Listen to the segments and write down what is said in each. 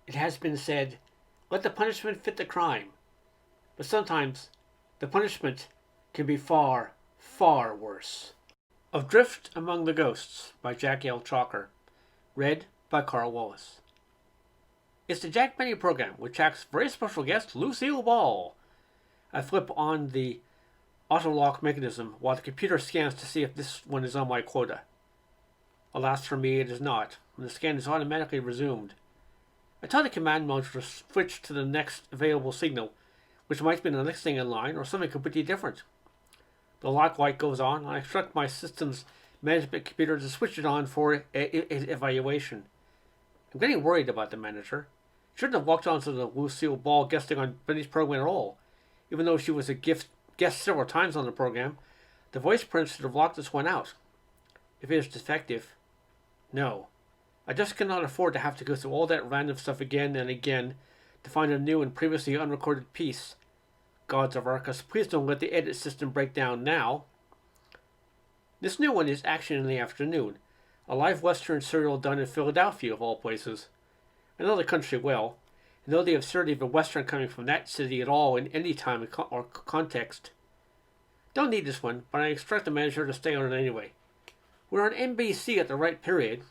It has been said, let the punishment fit the crime. But sometimes the punishment can be far, far worse. Of Drift Among the Ghosts by Jack L. Chalker. Read by Carl Wallace. It's the Jack Benny program with Jack's very special guest, Lucille Ball. I flip on the auto-lock mechanism while the computer scans to see if this one is on my quota. Alas for me, it is not, and the scan is automatically resumed. I tell the command module to switch to the next available signal, which might be the next thing in line or something completely different. The lock light goes on, and I instruct my system's management computer to switch it on for evaluation. I'm getting worried about the manager. She shouldn't have walked onto the Lucille Ball guesting on Benny's program at all. Even though she was a guest several times on the program, the voice print should have locked this one out. If it is defective, no. I just cannot afford to have to go through all that random stuff again and again to find a new and previously unrecorded piece. Gods of Arcus, please don't let the edit system break down now. This new one is Action in the Afternoon, a live Western serial done in Philadelphia, of all places. I know the country well, and know the absurdity of a Western coming from that city at all in any time or context. Don't need this one, but I instruct the manager to stay on it anyway. We're on NBC at the right period,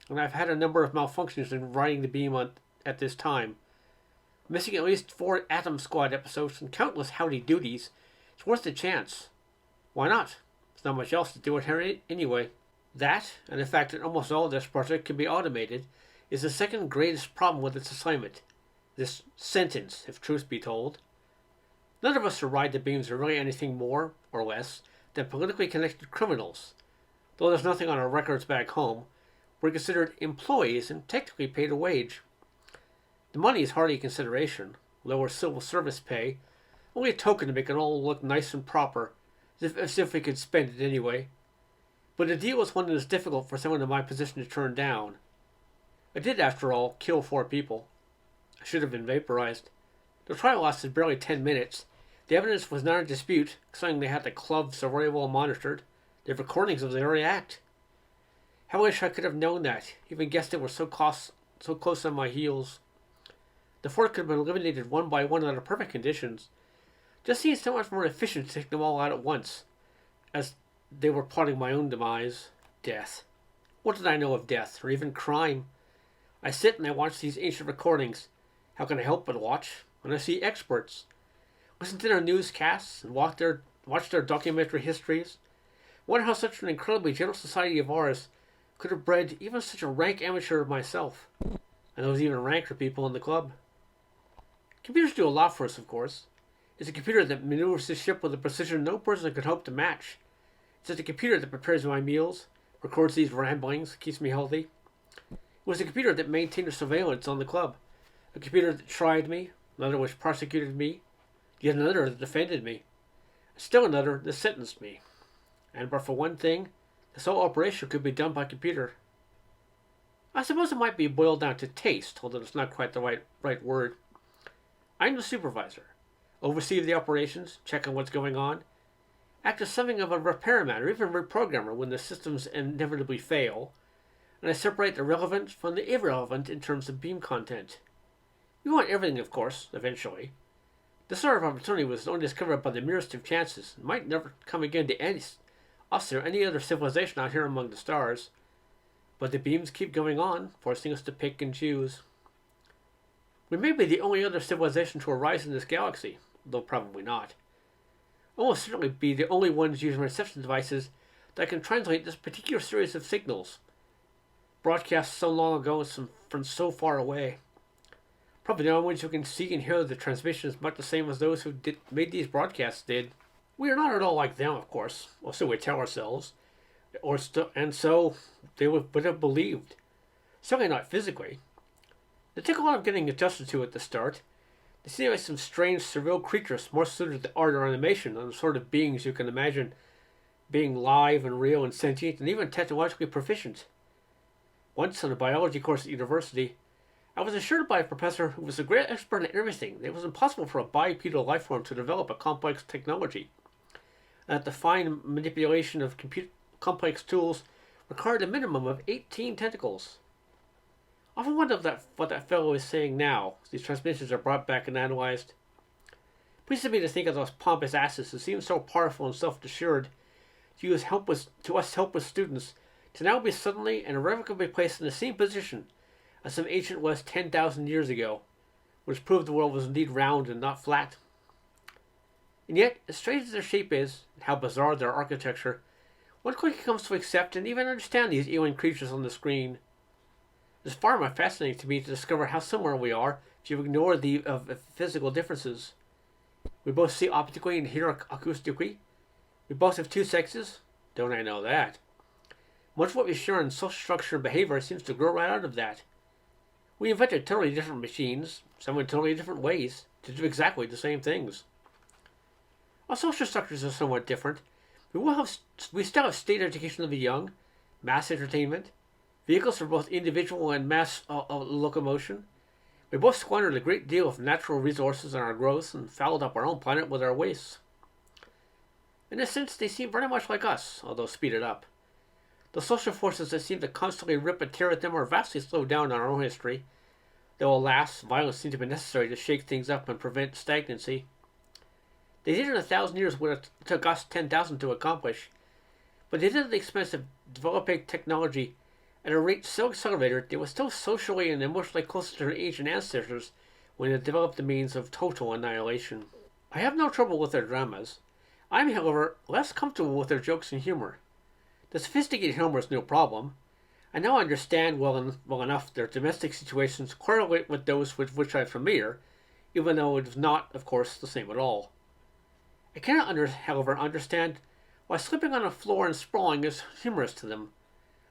and I've had a number of malfunctions in writing the beam at this time. Missing at least 4 Atom Squad episodes and countless Howdy Doodies, it's worth the chance. Why not? There's not much else to do it here anyway. That, and the fact that almost all of this project can be automated, is the second greatest problem with its assignment. This sentence, if truth be told. None of us who ride the beams are really anything more, or less, than politically connected criminals. Though there's nothing on our records back home, we're considered employees and technically paid a wage. The money is hardly a consideration, lower civil service pay, only a token to make it all look nice and proper, as if we could spend it anyway. But the deal was one that is difficult for someone in my position to turn down. I did, after all, kill 4 people. I should have been vaporized. The trial lasted barely 10 minutes. The evidence was not in dispute, considering they had the club so very well monitored. They have recordings of the very act. How I wish I could have known that, even guessed it were so close on my heels. The 4 could have been eliminated one by one under perfect conditions. Just seemed so much more efficient to take them all out at once, as they were plotting my own demise. Death. What did I know of death, or even crime? I sit and I watch these ancient recordings. How can I help but watch? When I see experts. Listen to their newscasts and watch their documentary histories. Wonder how such an incredibly general society of ours could have bred even such a rank amateur of myself. And those even ranker people in the club. Computers do a lot for us, of course. It's a computer that maneuvers this ship with a precision no person could hope to match. It's a computer that prepares my meals, records these ramblings, keeps me healthy. It was a computer that maintained the surveillance on the club. A computer that tried me, another which prosecuted me, yet another that defended me, still another that sentenced me. And but for one thing, this whole operation could be done by computer. I suppose it might be boiled down to taste, although it's not quite the right word. I'm the supervisor. Oversee the operations, check on what's going on, act as something of a repairman or even reprogrammer when the systems inevitably fail, and I separate the relevant from the irrelevant in terms of beam content. We want everything, of course, eventually. This sort of opportunity was only discovered by the merest of chances, and might never come again to us or any other civilization out here among the stars. But the beams keep going on, forcing us to pick and choose. We may be the only other civilization to arise in this galaxy, though probably not. Almost certainly be the only ones using reception devices that can translate this particular series of signals, broadcast so long ago from so far away. Probably the only ones who can see and hear the transmissions much the same as those who made these broadcasts did. We are not at all like them, of course, or so we tell ourselves, and so they would have believed. Certainly not physically. They took a lot of getting adjusted to at the start. They seem like some strange, surreal creatures more suited to art or animation than the sort of beings you can imagine being live and real and sentient and even technologically proficient. Once on a biology course at university, I was assured by a professor who was a great expert in everything that it was impossible for a bipedal life form to develop a complex technology, and that the fine manipulation of complex tools required a minimum of 18 tentacles. I often wonder what that fellow is saying now. These transmissions are brought back and analyzed. Pleased me to think of those pompous asses who seemed so powerful and self-assured to us helpless students to now be suddenly and irrevocably placed in the same position as some ancient was 10,000 years ago, which proved the world was indeed round and not flat. And yet, as strange as their shape is, and how bizarre their architecture, one quickly comes to accept and even understand these alien creatures on the screen. It's far more fascinating to me to discover how similar we are if you ignore the physical differences. We both see optically and hear acoustically. We both have two sexes. Don't I know that? Much of what we share in social structure and behavior seems to grow right out of that. We invented totally different machines, some in totally different ways, to do exactly the same things. Our social structures are somewhat different. We still have state education of the young, mass entertainment, vehicles for both individual and mass locomotion. We both squandered a great deal of natural resources in our growth and fouled up our own planet with our wastes. In a sense, they seem very much like us, although speeded up. The social forces that seem to constantly rip and tear at them are vastly slowed down in our own history, though alas, violence seems to be necessary to shake things up and prevent stagnancy. They did in 1,000 years what it took us 10,000 to accomplish, but they did at the expense of developing technology at a rate so accelerated they were still socially and emotionally closer to their ancient ancestors when they developed the means of total annihilation. I have no trouble with their dramas. I am, however, less comfortable with their jokes and humor. The sophisticated humor is no problem. I now understand well enough their domestic situations correlate with those with which I am familiar, even though it is not, of course, the same at all. I cannot, however, understand why slipping on the floor and sprawling is humorous to them,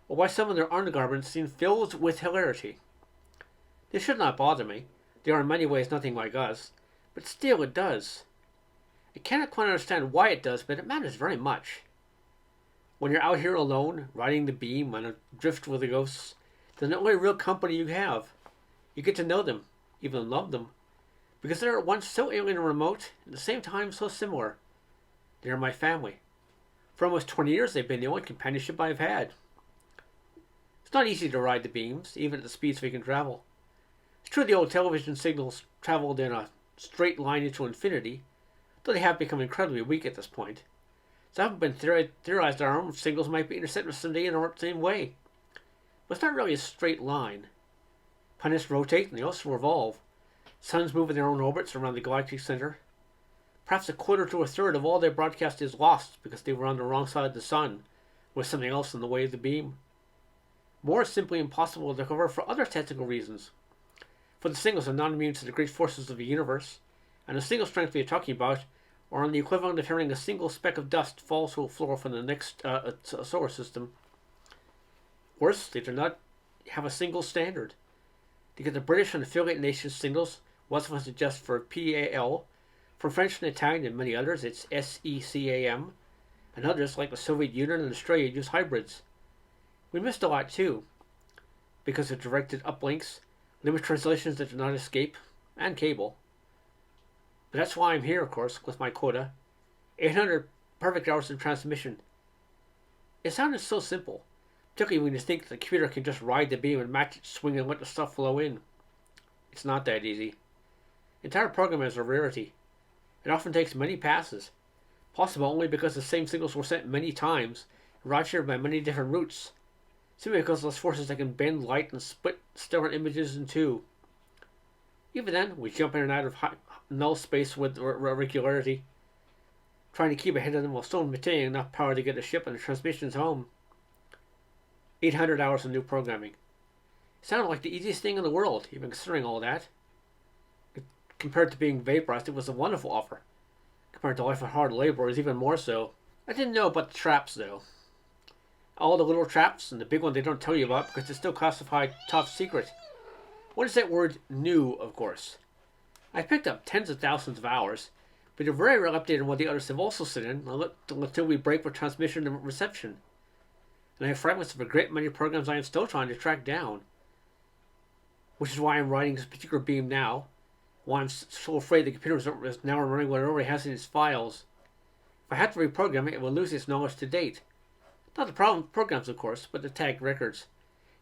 or why some of their undergarments seem filled with hilarity. This should not bother me. They are in many ways nothing like us, but still it does. I cannot quite understand why it does, but it matters very much. When you're out here alone, riding the beam on a drift with the ghosts, they're the only real company you have. You get to know them, even love them, because they're at once so alien and remote, and at the same time so similar. They are my family. For almost 20 years they've been the only companionship I've had. It's not easy to ride the beams, even at the speeds we can travel. It's true the old television signals traveled in a straight line into infinity, though they have become incredibly weak at this point. It's often been theorized that our own signals might be intercepted someday in the same way. But it's not really a straight line. Planets rotate and they also revolve. Suns move in their own orbits around the galactic center. Perhaps a quarter to a third of all their broadcast is lost because they were on the wrong side of the sun, with something else in the way of the beam. More is simply impossible to cover for other technical reasons. For the signals are not immune to the great forces of the universe, and the signal strength we are talking about are on the equivalent of hearing a single speck of dust fall to a floor from the next solar system. Worse, they do not have a single standard. To get the British and affiliate nations signals, one of us adjust for PAL. For French and Italian and many others, it's SECAM, and others, like the Soviet Union and Australia, use hybrids. We missed a lot too, because of directed uplinks, limited translations that do not escape, and cable. But that's why I'm here, of course, with my quota. 800 perfect hours of transmission. It sounded so simple, particularly when you think the computer can just ride the beam and match its swing and let the stuff flow in. It's not that easy. Entire programming is a rarity. It often takes many passes, possible only because the same signals were sent many times, and arrived here by many different routes, simply because of those forces that can bend light and split stellar images in two. Even then, we jump in and out of null space with regularity, trying to keep ahead of them while still maintaining enough power to get the ship and the transmissions home. 800 hours of new programming. It sounded like the easiest thing in the world, even considering all that. Compared to being vaporized, it was a wonderful offer. Compared to life of hard labor, it was even more so. I didn't know about the traps, though. All the little traps, and the big one they don't tell you about because it's still classified top secret. What is that word, new, of course? I picked up tens of thousands of hours, but they're very well updated on what the others have also sent in until we break for transmission and reception. And I have fragments of a great many programs I am still trying to track down. Which is why I'm writing this particular beam now. Why I'm so afraid the computer is now running what it already has in its files. If I have to reprogram it, it will lose its knowledge to date. Not the programs, of course, but the tagged records.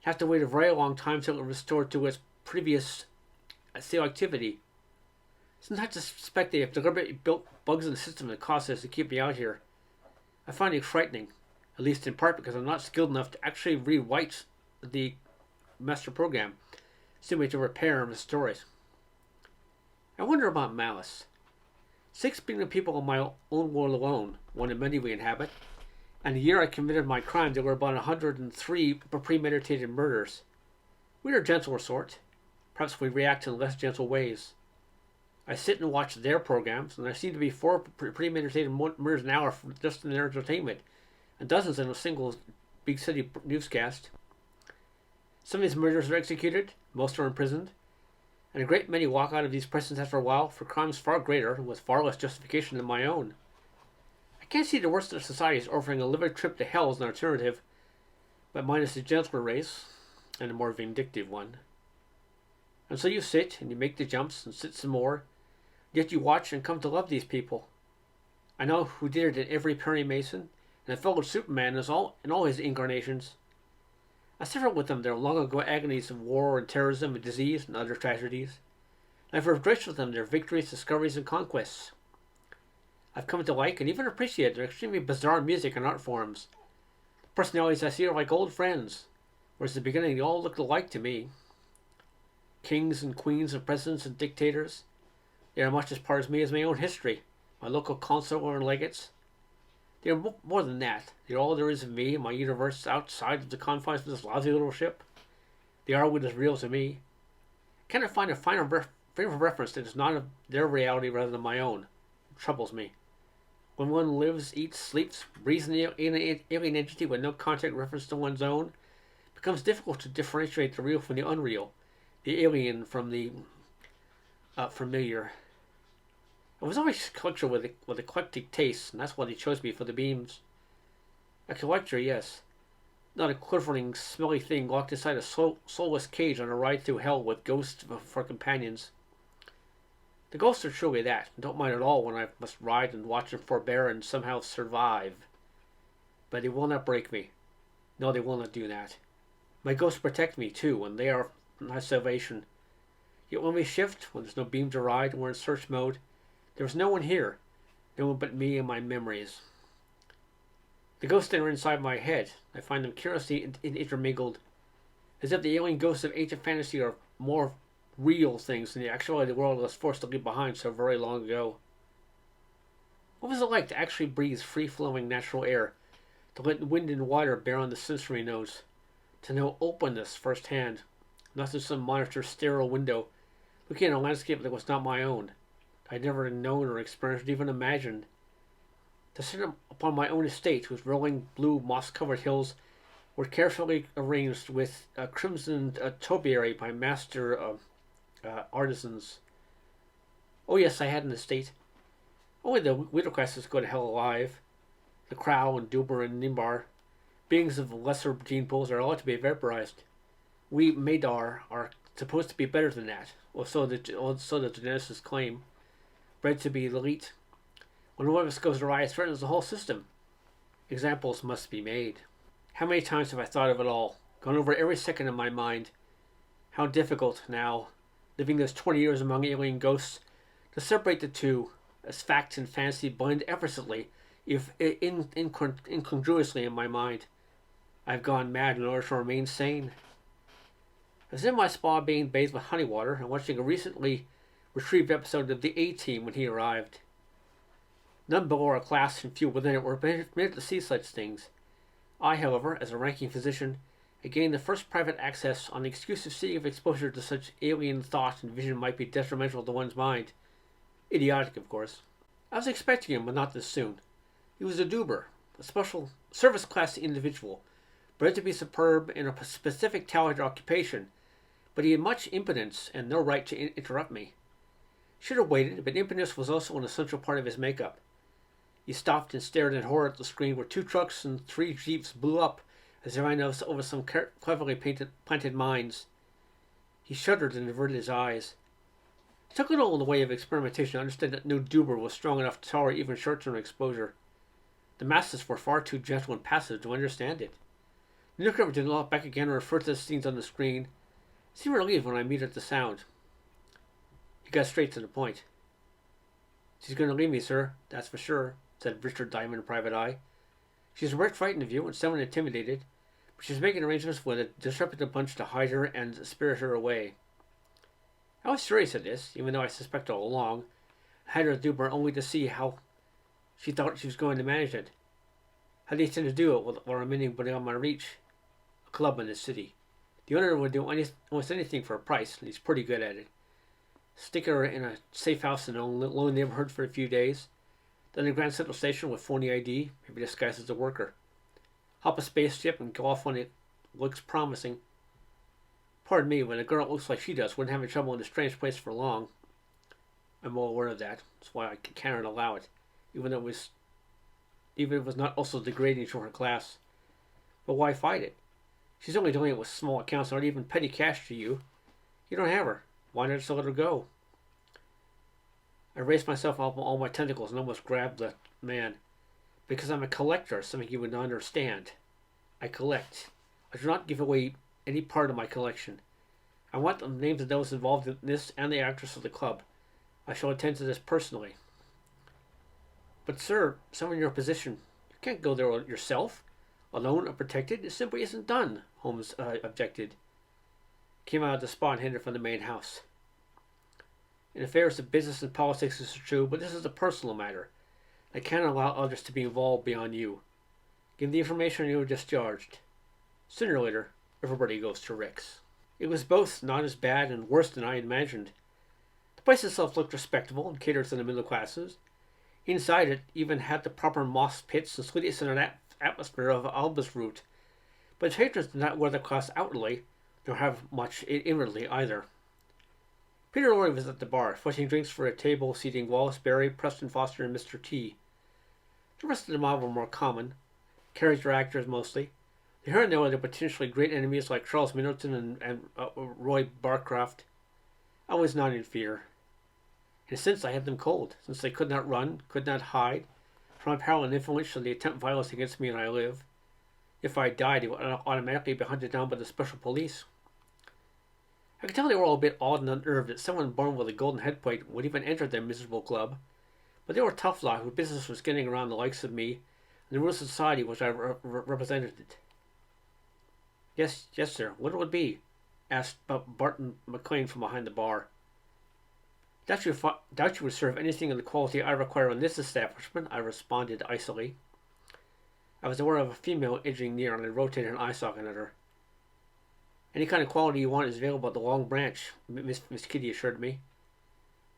have to wait a very long time till it restored to its previous cell activity. Sometimes I suspect they have deliberately built bugs in the system that cause us to keep me out here. I find it frightening, at least in part because I'm not skilled enough to actually rewrite the master program, simply to repair and restore it. I wonder about malice. 6 billion people in my own world alone, one of many we inhabit, and the year I committed my crime there were about 103 premeditated murders. We're a gentler sort. Perhaps we react in less gentle ways. I sit and watch their programs, and there seem to be 4 premeditated murders an hour just in their entertainment, and dozens in a single big city newscast. Some of these murders are executed, most are imprisoned, and a great many walk out of these prisons after a while for crimes far greater and with far less justification than my own. I can't see the worst of society as offering a living trip to hell as an alternative, but mine is the gentler race, and a more vindictive one. And so you sit, and you make the jumps, and sit some more, yet you watch and come to love these people. I know who did it in every Perry Mason, and I followed Superman in all his incarnations. I suffered with them their long ago agonies of war and terrorism and disease and other tragedies. And I've rejoiced with them their victories, discoveries, and conquests. I've come to like and even appreciate their extremely bizarre music and art forms. The personalities I see are like old friends, whereas at the beginning they all looked alike to me. Kings and queens and presidents and dictators. They are much as part of me as my own history, my local consular and legates. They are more than that. They are all there is of me and my universe outside of the confines of this lousy little ship. They are what is real to me. Can I find a finer frame of reference that is not of their reality rather than my own? It troubles me. When one lives, eats, sleeps, breathes an alien entity with no contact reference to one's own, it becomes difficult to differentiate the real from the unreal, the alien from the familiar. I was always a collector with eclectic tastes, and that's why they chose me for the beams. A collector, yes. Not a quivering, smelly thing locked inside a soulless cage on a ride through hell with ghosts for companions. The ghosts are truly that, and don't mind at all when I must ride and watch and forbear and somehow survive. But they will not break me. No, they will not do that. My ghosts protect me, too, and they are my salvation. Yet when we shift, when there's no beam to ride, and we're in search mode, there is no one here, no one but me and my memories. The ghosts that are inside my head, I find them curiously intermingled, as if the alien ghosts of ancient fantasy are more real things than the actuality the world was forced to leave behind so very long ago. What was it like to actually breathe free-flowing natural air, to let wind and water bear on the sensory notes, to know openness firsthand, not through some monitor sterile window, looking at a landscape that was not my own? I'd never known or experienced or even imagined. To sit upon my own estate, whose rolling blue moss-covered hills were carefully arranged with crimson topiary by master artisans. Oh yes, I had an estate. Only the widow classes go to hell alive. The Crow and Duber and Nimbar, beings of lesser gene pools, are allowed to be vaporized. We Madar are supposed to be better than that, or so the geneticists claim. Bred to be elite. When one of us goes awry, it threatens the whole system. Examples must be made. How many times have I thought of it all, gone over every second in my mind? How difficult, now, living those 20 years among alien ghosts, to separate the two, as fact and fantasy blend effortlessly, if incongruously in my mind. I've gone mad in order to remain sane. I was in my spa being bathed with honey water and watching a recently retrieved episode of the A-Team when he arrived. None below our class and few within it were permitted to see such things. I, however, as a ranking physician, had gained the first private access on the excuse of seeing if exposure to such alien thought and vision might be detrimental to one's mind. Idiotic, of course. I was expecting him, but not this soon. He was a Duber, a special service-class individual, bred to be superb in a specific talent or occupation, but he had much impotence and no right to interrupt me. Should have waited, but impotence was also an essential part of his makeup. He stopped and stared in horror at the screen where 2 trucks and 3 jeeps blew up as they ran over some cleverly planted mines. He shuddered and averted his eyes. It took little in the way of experimentation to understand that no Duber was strong enough to tolerate even short-term exposure. The masses were far too gentle and passive to understand it. He looked over to the back again and referred to the scenes on the screen. Seemed relieved when I muted the sound. He got straight to the point. She's going to leave me, sir, that's for sure, said Richard Diamond, Private Eye. She's right frightened of you and somewhat intimidated, but she's making arrangements with a disreputable bunch to hide her and spirit her away. I was furious at this, even though I suspected all along. I had her do her only to see how she thought she was going to manage it. How they intend to do it while remaining within my reach. A club in the city. The owner would do almost anything for a price, and he's pretty good at it. Stick her in a safe house in a lone neighborhood for a few days, then a Grand Central Station with phony ID, maybe disguised as a worker. Hop a spaceship and go off when it looks promising. Pardon me, when a girl looks like she does, wouldn't have any trouble in a strange place for long. I'm well aware of that. That's why I cannot allow it, even if it was not also degrading to her class. But why fight it? She's only doing it with small accounts, not even petty cash to you. You don't have her. Why not just let her go? I raised myself up on all my tentacles and almost grabbed the man. Because I'm a collector, something you would not understand. I collect. I do not give away any part of my collection. I want the names of those involved in this and the actress of the club. I shall attend to this personally. But sir, someone in your position, you can't go there yourself. Alone, unprotected, it simply isn't done, Holmes objected. Came out of the spot and headed from the main house. In affairs of business and politics this is true, but this is a personal matter. I can't allow others to be involved beyond you. Give the information and you are discharged. Sooner or later, everybody goes to Rick's. It was both not as bad and worse than I imagined. The place itself looked respectable and catered to the middle classes. Inside it even had the proper moss pits and sweetest in an atmosphere of Albus root. But its patrons did not wear the class outwardly, nor have much inwardly either. Peter Lorre was at the bar, fetching drinks for a table seating Wallace Berry, Preston Foster, and Mr. T. The rest of the mob were more common, character actors mostly. Here and there were the potentially great enemies like Charles Middleton and Roy Barcroft. I was not in fear. In a sense, I had them cold, since they could not run, could not hide, from my power and influence should they attempt violence against me and I live. If I died, it would automatically be hunted down by the special police. I could tell they were all a bit awed and unnerved that someone born with a golden headplate would even enter their miserable club, but they were a tough lot whose business was getting around the likes of me and the rules of society which I represented. Yes, sir. What it would be? Asked Barton McLean from behind the bar. Doubt you would serve anything of the quality I require in this establishment, I responded icily. I was aware of a female edging near, and I rotated an eye socket at her. Any kind of quality you want is available at the Long Branch, Miss Kitty assured me.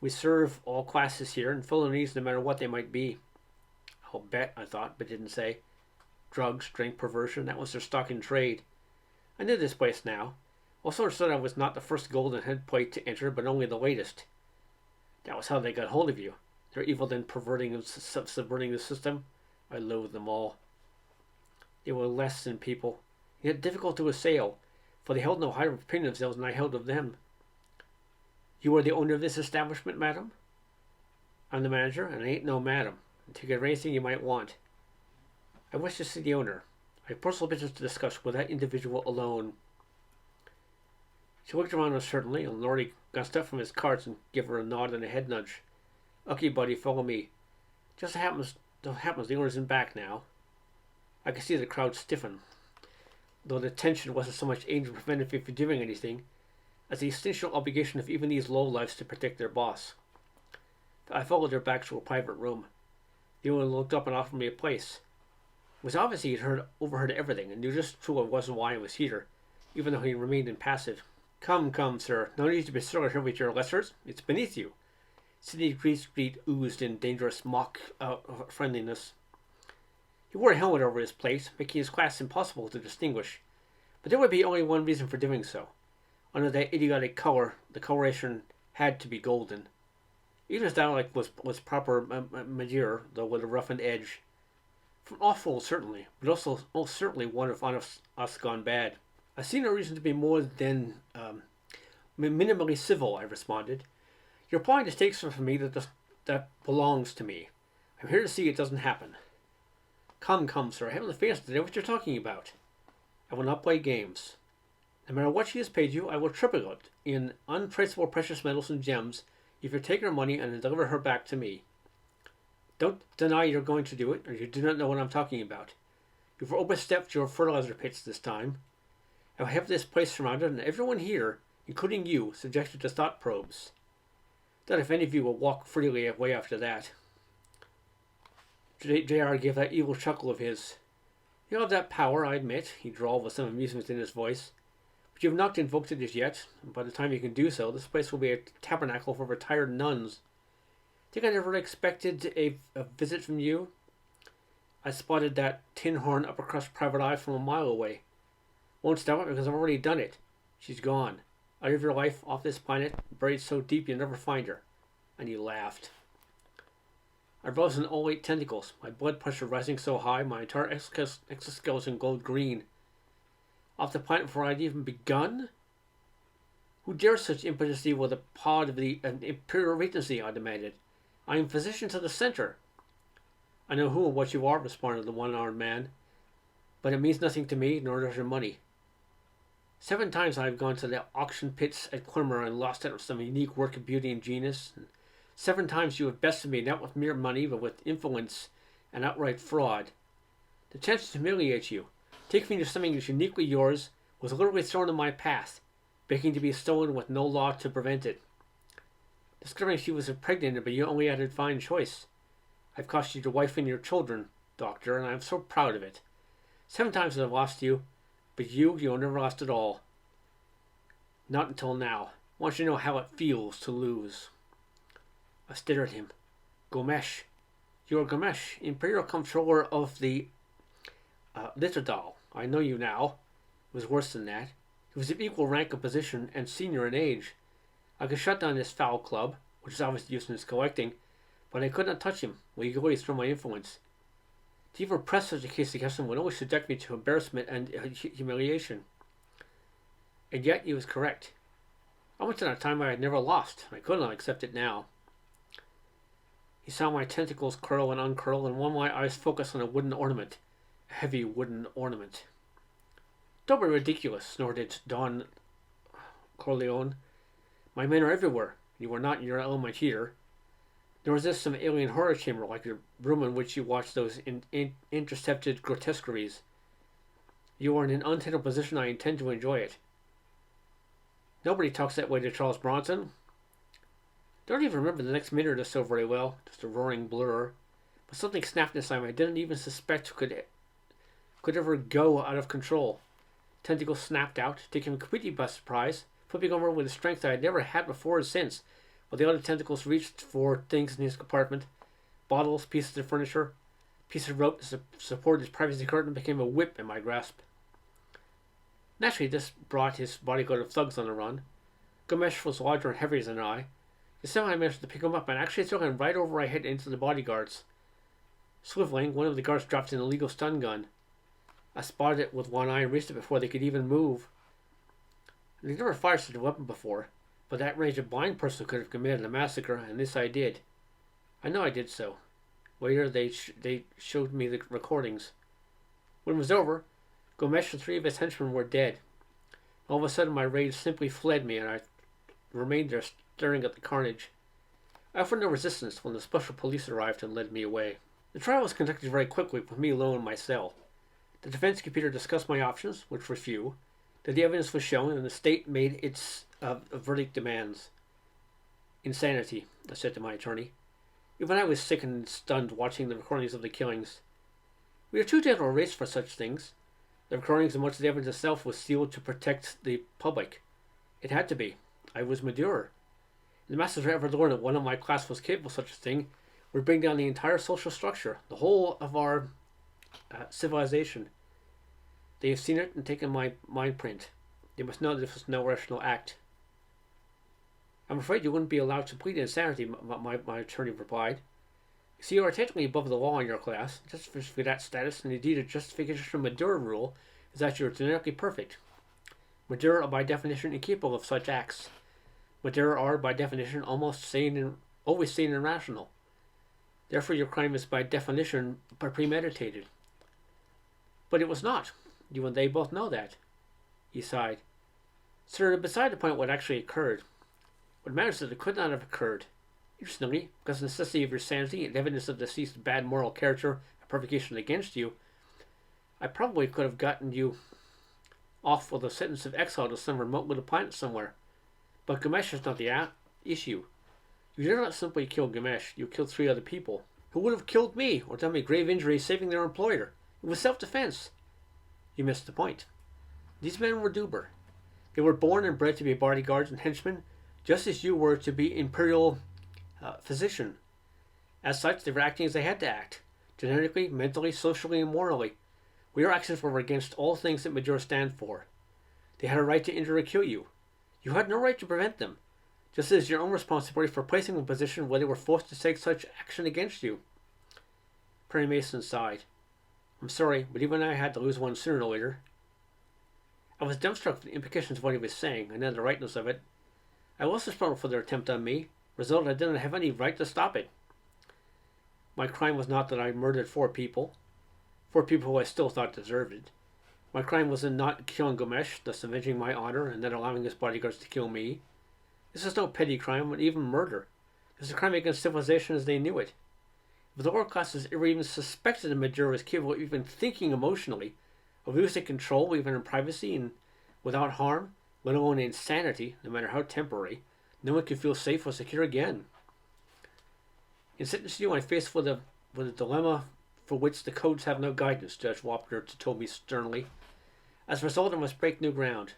We serve all classes here and fill their needs no matter what they might be. I'll bet, I thought, but didn't say. Drugs, drink, perversion, that was their stock in trade. I knew this place now. Also understood I was not the first golden head plate to enter, but only the latest. That was how they got hold of you. Their evil then perverting and subverting the system. I loathed them all. They were less than people, yet difficult to assail, for they held no higher opinion of themselves than I held of them. You are the owner of this establishment, madam? I'm the manager, and I ain't no madam. I take care of anything you might want. I wish to see the owner. I have personal business to discuss with that individual alone. She looked around uncertainly, and Lordy got up from his carts and gave her a nod and a head nudge. Okay, buddy, follow me. Just happens the owner's in back now. I could see the crowd stiffen, though the tension wasn't so much aimed to prevent me from doing anything, as the essential obligation of even these lowlifes to protect their boss. I followed her back to a private room. The owner looked up and offered me a place. It was obvious he had overheard everything, and knew just who I was and why I was here, even though he remained impassive. Come, sir. No need to be surly here with your lessers. It's beneath you. Sidney Greenstreet oozed in dangerous mock friendliness. He wore a helmet over his plate, making his class impossible to distinguish. But there would be only one reason for doing so. Under that idiotic color, the coloration had to be golden. Even his dialect was proper Madeira, though with a roughened edge. From awful, certainly, but also most certainly one of us gone bad. I see no reason to be more than minimally civil, I responded. You're applying to take something from me that belongs to me. I'm here to see it doesn't happen. Come, sir, I haven't the fancy to know what you're talking about. I will not play games. No matter what she has paid you, I will triple it in untraceable precious metals and gems if you take her money and deliver her back to me. Don't deny you're going to do it, or you do not know what I'm talking about. You've overstepped your fertilizer pits this time. I will have this place surrounded and everyone here, including you, subjected to thought probes. Doubt if any of you will walk freely away after that. JR gave that evil chuckle of his. You have that power, I admit, he drawled with some amusement in his voice. But you have not invoked it as yet, and by the time you can do so, this place will be a tabernacle for retired nuns. Think I never expected a visit from you? I spotted that tin horn upper crust private eye from a mile away. Won't stop it because I've already done it. She's gone. Out of your life, off this planet, buried so deep you'll never find her. And he laughed. I rose in all 8 tentacles, my blood pressure rising so high my entire exoskeleton glowed green. Off the planet before I'd even begun? Who dares such impotency with a pod of the Imperial Regency? I demanded. I am physician to the center. I know who and what you are, responded the one-armed man, but it means nothing to me, nor does your money. 7 times I have gone to the auction pits at Climmer and lost out on some unique work of beauty and genius. And 7 times you have bested me, not with mere money, but with influence and outright fraud. The chance to humiliate you, take me to something that's uniquely yours, was literally thrown in my path, begging to be stolen with no law to prevent it. Discovering she was impregnated, but you only had a fine choice. I've cost you your wife and your children, Doctor, and I am so proud of it. 7 times I've lost you, but you never lost at all. Not until now. I want you to know how it feels to lose. I stared at him. Gomesh. You are Gomesh, Imperial Controller of the Litterdal. I know you now. It was worse than that. He was of equal rank and position and senior in age. I could shut down this foul club, which is obviously used in his collecting, but I could not touch him, legally through my influence. To even press such a case against him would only subject me to embarrassment and humiliation. And yet he was correct. I went to a time I had never lost, and I could not accept it now. He saw my tentacles curl and uncurl, and one of my eyes focused on a wooden ornament, a heavy wooden ornament. Don't be ridiculous, snorted Don Corleone. My men are everywhere. You are not in your element here. Nor is this some alien horror chamber like the room in which you watch those intercepted grotesqueries. You are in an untenable position. I intend to enjoy it. Nobody talks that way to Charles Bronson. Don't even remember the next minute or so very well, just a roaring blur. But something snapped inside me I didn't even suspect could ever go out of control. Tentacles snapped out, taking me completely by surprise, flipping over with a strength I had never had before or since, while the other tentacles reached for things in his compartment. Bottles, pieces of furniture, pieces of rope to support his privacy curtain became a whip in my grasp. Naturally, this brought his bodyguard of thugs on the run. Gomesh was larger and heavier than I. Somehow I managed to pick him up and actually throw him right over my head into the bodyguards. Swiveling, one of the guards dropped an illegal stun gun. I spotted it with one eye and reached it before they could even move. They never fired such a weapon before, but that range a blind person could have committed a massacre, and this I did. I know I did so. Later, they showed me the recordings. When it was over, Gomesh and 3 of his henchmen were dead. All of a sudden, my rage simply fled me, and I remained there staring at the carnage. I offered no resistance when the special police arrived and led me away. The trial was conducted very quickly, with me alone in my cell. The defense computer discussed my options, which were few. That the evidence was shown, and the state made its verdict demands. Insanity, I said to my attorney. Even I was sick and stunned watching the recordings of the killings. We are too dead a race for such things. The recordings and much of the evidence itself was sealed to protect the public. It had to be. I was mature. If the masters ever learned that one of my class was capable of such a thing, would bring down the entire social structure, the whole of our civilization. They have seen it and taken my mind print. They must know that this was no rational act. I'm afraid you wouldn't be allowed to plead insanity, my attorney replied. You see, you are technically above the law in your class. Just for that status, and indeed a justification from Madura rule is that you are genetically perfect. Madura are by definition incapable of such acts. Madura are by definition always sane and rational. Therefore your crime is by definition premeditated. But it was not. You and they both know that. He sighed. Sir, beside the point what actually occurred. What matters is that it could not have occurred. Interestingly, because of the necessity of your sanity and evidence of deceased bad moral character and provocation against you, I probably could have gotten you off with a sentence of exile to some remote little planet somewhere. But Gamesh is not the issue. You did not simply kill Gamesh, you killed 3 other people, who would have killed me or done me grave injury saving their employer. It was self-defense. You missed the point. These men were Duber. They were born and bred to be bodyguards and henchmen, just as you were to be imperial physician. As such, they were acting as they had to act, genetically, mentally, socially, and morally. Your actions were against all things that Majora stand for. They had a right to injure or kill you. You had no right to prevent them, just as your own responsibility for placing them in a position where they were forced to take such action against you. Perry Mason sighed. I'm sorry, but even I had to lose one sooner or later. I was dumbstruck with the implications of what he was saying, and then the rightness of it. I was responsible for their attempt on me, result I didn't have any right to stop it. My crime was not that I murdered 4 people who I still thought deserved it. My crime was in not killing Gamesh, thus avenging my honor, and then allowing his bodyguards to kill me. This is no petty crime, but even murder. It was a crime against civilization as they knew it. If the lower classes ever even suspected a Majora was capable of even thinking emotionally, of losing control even in privacy and without harm, let alone insanity, no matter how temporary, no one could feel safe or secure again. In sentencing you, I'm faced with a dilemma for which the codes have no guidance, Judge Wapner told me sternly. As a result, I must break new ground.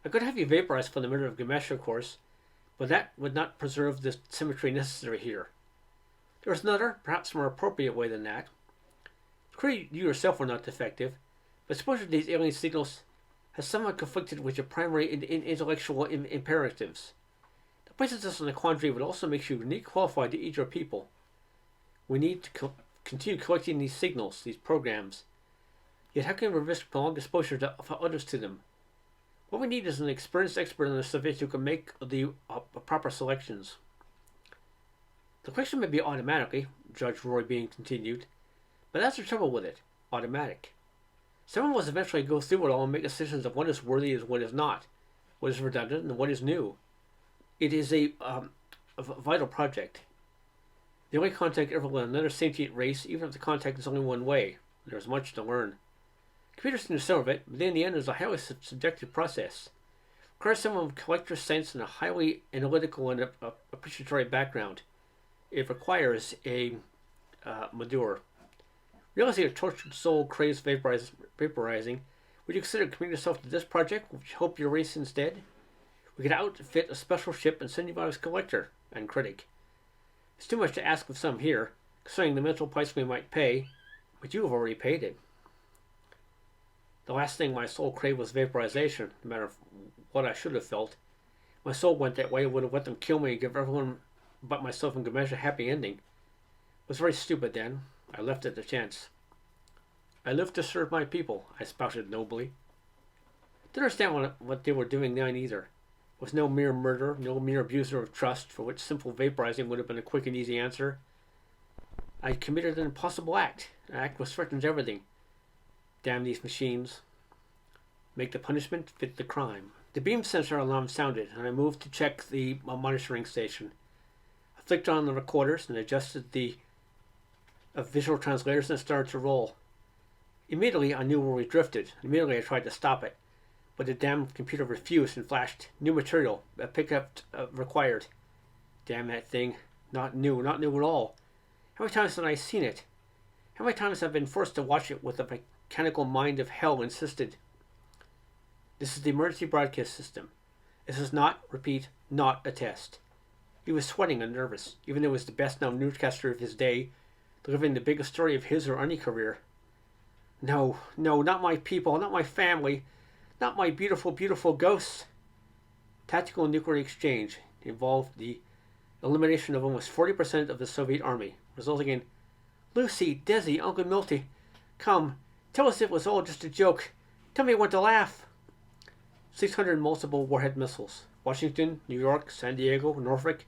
I could have you vaporized for the murder of Gamesh, of course, but that would not preserve the symmetry necessary here. There is another, perhaps more appropriate way than that. Clearly, you yourself were not defective, but exposure to these alien signals has somewhat conflicted with your primary intellectual imperatives. That places us in a quandary but also makes you uniquely qualified to aid your people. We need to continue collecting these signals, these programs. Yet how can we risk prolonged exposure to others to them? What we need is an experienced expert on the subject who can make the proper selections. The question may be automatically, Judge Roy Bean continued, but that's the trouble with it. Automatic. Someone must eventually go through it all and make decisions of what is worthy and what is not, what is redundant and what is new. It is a vital project. The only contact ever with another sentient race, even if the contact is only one way. There is much to learn. Computers can do some of it, but in the end it is a highly subjective process. It requires someone with collector's sense and a highly analytical and appreciatory background. It requires a Madura. Realizing your tortured soul craves vaporizing, would you consider committing yourself to this project, which hope your race instead? We could outfit a special ship and send you out as collector and critic. It's too much to ask of some here, considering the mental price we might pay, but you have already paid it. The last thing my soul craved was vaporization, no matter what I should have felt. If my soul went that way, I would have let them kill me and give everyone but myself and Gamesh a happy ending. It was very stupid then. I left it to chance. I lived to serve my people, I spouted nobly. Didn't understand what they were doing then either. It was no mere murder, no mere abuser of trust, for which simple vaporizing would have been a quick and easy answer. I committed an impossible act, an act which threatens everything. Damn these machines. Make the punishment fit the crime. The beam sensor alarm sounded, and I moved to check the monitoring station. I flicked on the recorders and adjusted the visual translators and started to roll. Immediately I knew where we drifted. Immediately I tried to stop it, but the damn computer refused and flashed new material, a pickup required. Damn that thing. Not new at all. How many times have I seen it? How many times have I been forced to watch it with the mechanical mind of hell insisted? This is the emergency broadcast system. This is not, repeat, not a test. He was sweating and nervous, even though he was the best-known newscaster of his day, delivering the biggest story of his or any career. No, not my people, not my family, not my beautiful, beautiful ghosts. Tactical nuclear exchange involved the elimination of almost 40% of the Soviet army, resulting in Lucy, Desi, Uncle Milty. Come, tell us it was all just a joke. Tell me when to laugh. 600 multiple warhead missiles. Washington, New York, San Diego, Norfolk,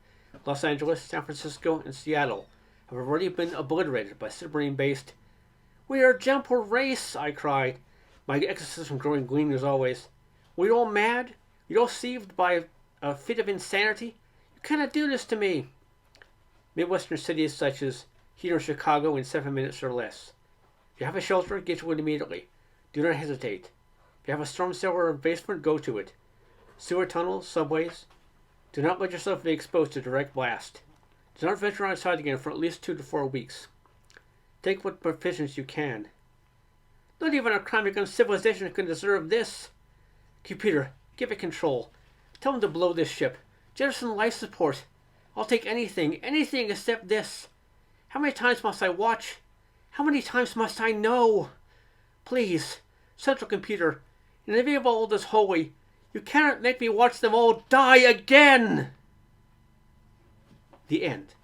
Los Angeles, San Francisco, and Seattle have already been obliterated by submarine-based. We are a gentle race, I cried. My exorcism growing green as always. Were you all mad? You all seized by a fit of insanity? You cannot do this to me. Midwestern cities such as here in Chicago in 7 minutes or less. If you have a shelter, get to it immediately. Do not hesitate. If you have a storm cellar or basement, go to it. Sewer tunnels, subways. Do not let yourself be exposed to direct blast. Do not venture outside again for at least 2 to 4 weeks. Take what provisions you can. Not even a crime against civilization can deserve this. Computer, give it control. Tell him to blow this ship. Jettison life support. I'll take anything except this. How many times must I watch? How many times must I know? Please, Central Computer, in the name of all that is holy, you cannot make me watch them all die again! The end.